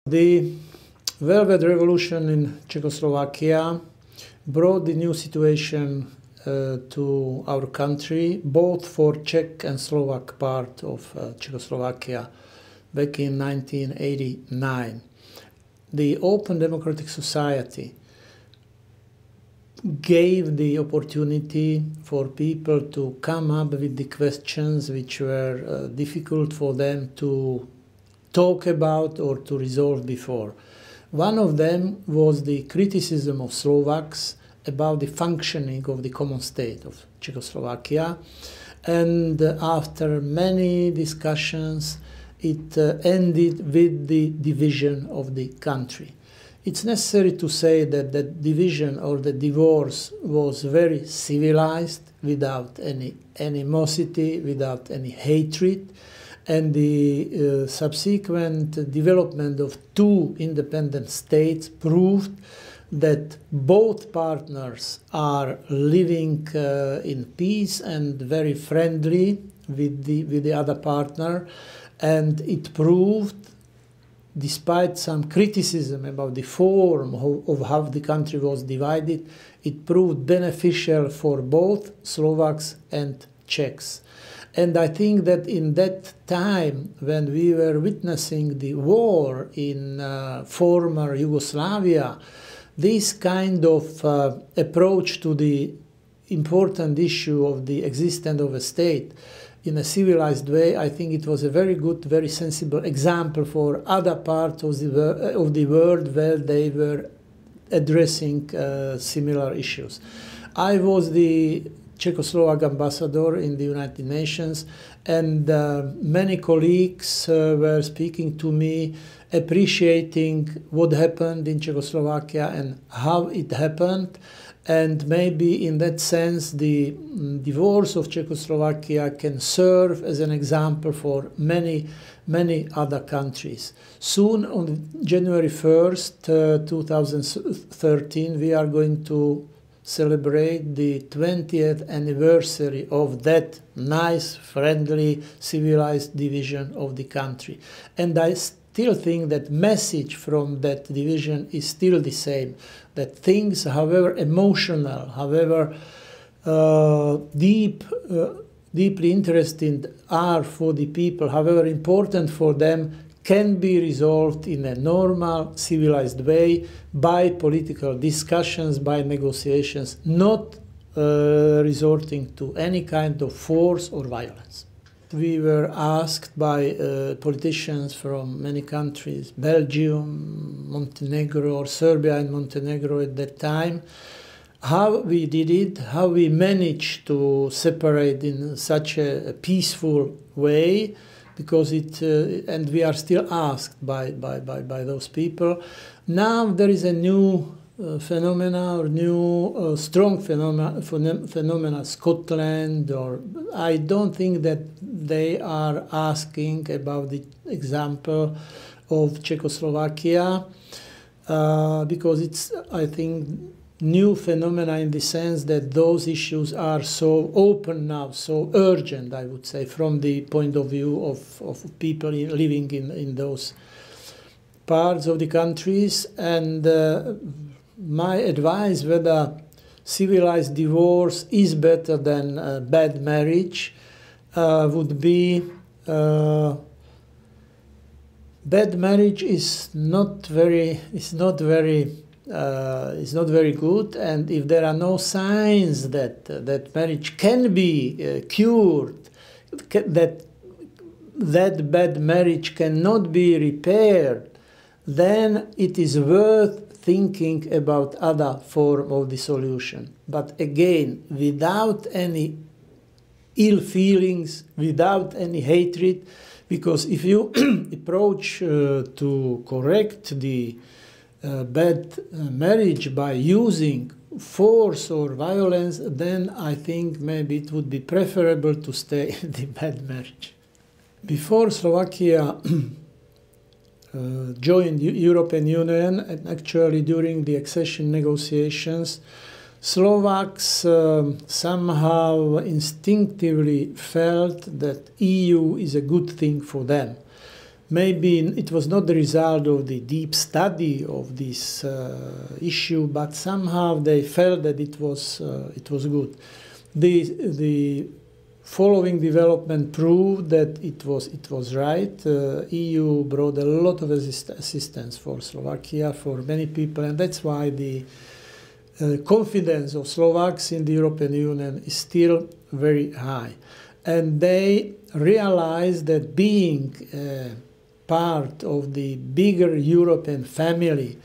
The Velvet Revolution in Czechoslovakia brought the new situation to our country, both for Czech and Slovak part of Czechoslovakia back in 1989. The open democratic society gave the opportunity for people to come up with the questions which were difficult for them to talk about or to resolve before. One of them was the criticism of Slovaks about the functioning of the common state of Czechoslovakia, and after many discussions it ended with the division of the country. It's necessary to say that the division or the divorce was very civilized, without any animosity, without any hatred, and the subsequent development of two independent states proved that both partners are living in peace and very friendly with the other partner, and it proved, despite some criticism about the form of how the country was divided, it proved beneficial for both Slovaks and Czechs. And I think that in that time, when we were witnessing the war in former Yugoslavia, this kind of approach to the important issue of the existence of a state in a civilized way, I think it was a very good, very sensible example for other parts of the world where they were addressing similar issues. I was the Czechoslovak ambassador in the United Nations, and many colleagues were speaking to me, appreciating what happened in Czechoslovakia and how it happened. And maybe in that sense, the divorce of Czechoslovakia can serve as an example for many, many other countries. Soon, on January 1st, 2013, we are going to celebrate the 20th anniversary of that nice, friendly, civilized division of the country. And I still think that message from that division is still the same, that things, however emotional, however deeply interesting are for the people, however important for them, can be resolved in a normal, civilized way by political discussions, by negotiations, not resorting to any kind of force or violence. We were asked by politicians from many countries, Belgium, Montenegro, or Serbia and Montenegro at that time, how we did it, how we managed to separate in such a peaceful way, because and we are still asked by those people. Now there is a new phenomena, or new strong phenomena, Scotland, or I don't think that they are asking about the example of Czechoslovakia, because it's, I think, new phenomena in the sense that those issues are so open now, so urgent, I would say, from the point of view of people living in those parts of the countries. And my advice, whether civilized divorce is better than bad marriage, would be bad marriage is not very good, and if there are no signs that marriage can be cured, that bad marriage cannot be repaired, then it is worth thinking about other form of the solution. But again, without any ill feelings, without any hatred, because if you approach to correct the bad marriage by using force or violence, then I think maybe it would be preferable to stay in the bad marriage. Before Slovakia joined the European Union, and actually during the accession negotiations, Slovaks somehow instinctively felt that EU is a good thing for them. Maybe it was not the result of the deep study of this issue, but somehow they felt that it was good. The following development proved that it was right. EU brought a lot of assistance for Slovakia, for many people, and that's why the confidence of Slovaks in the European Union is still very high. And they realize that being part of the bigger European family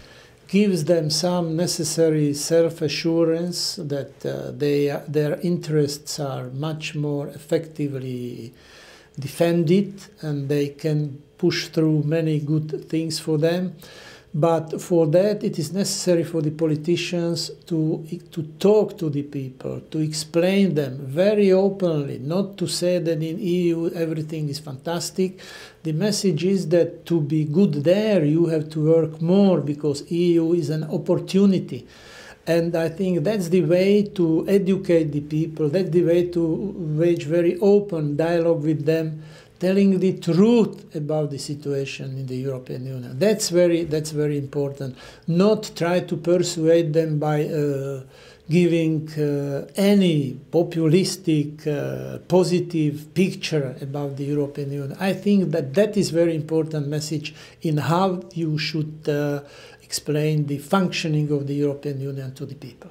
gives them some necessary self-assurance that their interests are much more effectively defended and they can push through many good things for them. But for that, it is necessary for the politicians to talk to the people, to explain them very openly, not to say that in EU everything is fantastic. The message is that to be good there, you have to work more because EU is an opportunity. And I think that's the way to educate the people, that's the way to wage very open dialogue with them, telling the truth about the situation in the European Union. That's very important. Not try to persuade them by giving any populistic, positive picture about the European Union. I think that is very important message in how you should explain the functioning of the European Union to the people.